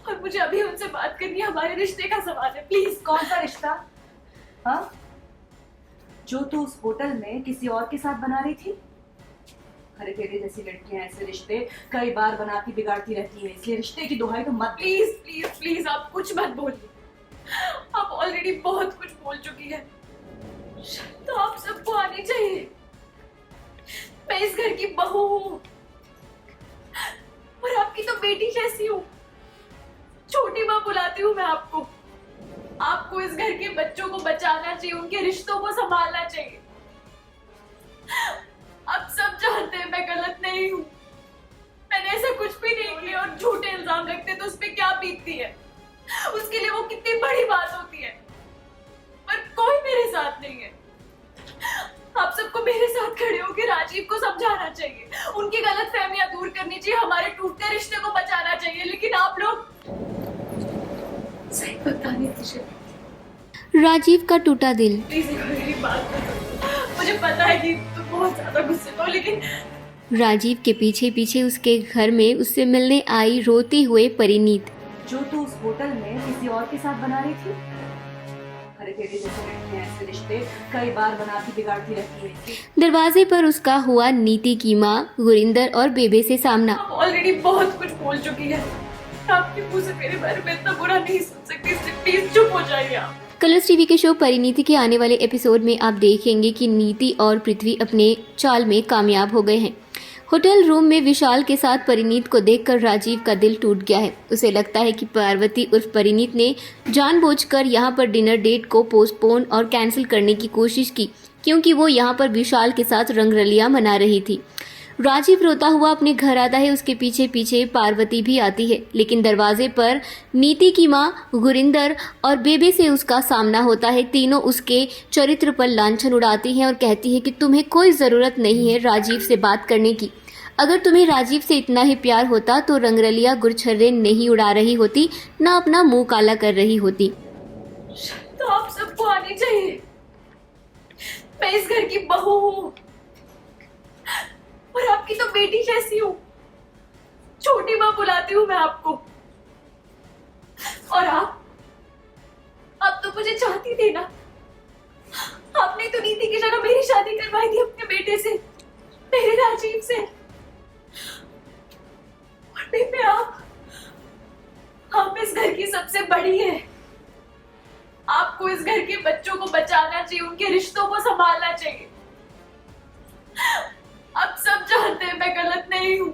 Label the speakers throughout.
Speaker 1: और मुझे अभी उनसे बात करनी है, हमारे रिश्ते का सवाल है, प्लीज।
Speaker 2: कौन सा रिश्ता? हाँ, जो तू उस होटल में किसी और के साथ बना रही थी? अरे तेरे जैसी लड़कियां ऐसे रिश्ते कई बार बनाती बिगाड़ती रहती हैं, इसलिए रिश्ते की दुहाई तो मत।
Speaker 1: प्लीज प्लीज प्लीज आप कुछ मत बोलिए, आप ऑलरेडी बहुत कुछ बोल चुकी है। तो आप सबको आनी चाहिए। मैं इस घर की बहू हूँ और आपकी तो बेटी जैसी हूँ। छोटी माँ बुलाती हूँ मैं आपको। आपको इस घर के बच्चों को बचाना चाहिए, उनके रिश्तों को संभालना चाहिए। आप सब जानते हैं मैं गलत नहीं हूँ, मैंने ऐसा कुछ भी नहीं किया। और झूठे इल्जाम लगते तो उस पे क्या बीतती है, उसके लिए वो कितनी बड़ी बात होती है। पर कोई मेरे साथ नहीं है। आप सबको मेरे साथ खड़े होकर राजीव को समझाना चाहिए, उनकी गलतफहमियां दूर करनी चाहिए, हमारे टूटते रिश्ते को बचाना चाहिए। लेकिन आप लोग सही बताने दीजिए।
Speaker 3: राजीव का टूटा दिल।
Speaker 1: प्लीज मेरी बात करो, मुझे पता है कि तुम बहुत ज्यादा गुस्से में हो, लेकिन
Speaker 3: राजीव के पीछे पीछे उसके घर में उससे मिलने आई रोते हुए परिणीत।
Speaker 2: जो तू उस होटल में किसी और के साथ बना रही थी? अरे तेरे जैसी लड़कियां ऐसे रिश्ते कई बार बनाती बिगाड़ती रहती हैं।
Speaker 3: दरवाजे पर उसका हुआ नीति की माँ गुरिंदर और बेबे से सामना।
Speaker 1: आप ऑलरेडी बहुत कुछ बोल चुकी है। आपके मुंह से मेरे बारे में इतना बुरा नहीं सुन सकती, इसलिए प्लीज चुप हो जाइए आप।
Speaker 3: कलर्स टीवी के शो परिणीति के आने वाले एपिसोड में आप देखेंगे कि नीति और पृथ्वी अपने चाल में कामयाब हो गए हैं। होटल रूम में विशाल के साथ परिणीत को देखकर राजीव का दिल टूट गया है। उसे लगता है कि पार्वती उर्फ परिणीत ने जानबूझकर यहाँ पर डिनर डेट को पोस्टपोन और कैंसिल करने की कोशिश की, क्योंकि वो यहाँ पर विशाल के साथ रंगरलियां मना रही थी। राजीव रोता हुआ अपने घर आता है, उसके पीछे पीछे पार्वती भी आती है, लेकिन दरवाजे पर नीति की माँ गुरिंदर और बेबे से उसका सामना होता है। तीनों उसके चरित्र पर लांछन उड़ाती हैं और कहती है कि तुम्हें कोई ज़रूरत नहीं है राजीव से बात करने की। अगर तुम्हें राजीव से इतना ही प्यार होता तो रंगरलिया गुरछर्रे नहीं उड़ा रही होती, ना अपना मुंह काला कर रही होती।
Speaker 1: तो आप सबको आनी चाहिए। मैं इस घर की बहू हूँ और आपकी तो बेटी जैसी हूँ। छोटी माँ बुलाती हूँ मैं आपको। और आप तो मुझे चाहती थी ना। आपने तो नीति की जगह मेरी शादी करवाई थी अपने बेटे से, मेरे राजीव से। और बेबे आप इस घर की सबसे बड़ी है। आपको इस घर के बच्चों को बचाना चाहिए, उनके रिश्तों को संभालना चाहिए। आप सब जानते हैं मैं गलत नहीं हूँ,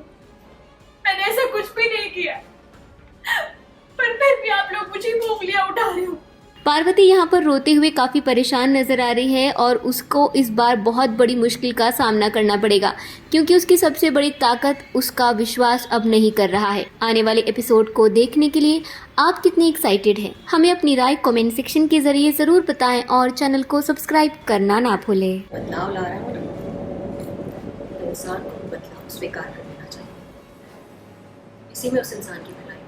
Speaker 1: मैंने ऐसा कुछ भी नहीं किया। पर फिर भी आप लोग मुझे उंगलियां उठा रहे हो।
Speaker 3: पार्वती यहाँ पर रोते हुए काफी परेशान नजर आ रही है और उसको इस बार बहुत बड़ी मुश्किल का सामना करना पड़ेगा, क्योंकि उसकी सबसे बड़ी ताकत उसका विश्वास अब नहीं कर रहा है। आने वाले एपिसोड को देखने के लिए आप कितने एक्साइटेड हैं? हमें अपनी राय कमेंट सेक्शन के जरिए जरूर बताएं और चैनल को सब्सक्राइब करना ना भूलें।
Speaker 4: बदलाव ला रहा है तो इंसान को बदलाव स्वीकार कर लेना चाहिए, इसी में उस इंसान की भलाई है।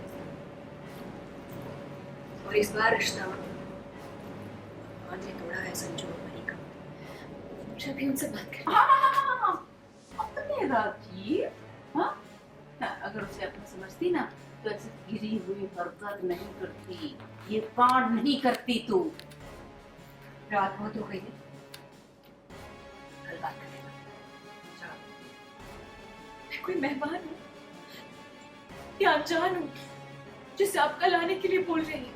Speaker 4: और इस बार रिश्ता भगवान ने तोड़ा है संजू और मरी का।
Speaker 1: मुझे अभी उनसे बात करनी
Speaker 2: अपने राजीव, हाँ? अगर उसे अपना समझती ना तो ऐसे गिरी हुई हरकत नहीं करती, ये कांड नहीं करती तू। रात बहुत हो गई है, कल बात करेंगे। चलो।
Speaker 1: मैं कोई मेहमान हूँ या अनजान हूँ जिसे आप कल आने के लिए बोल रही हैं?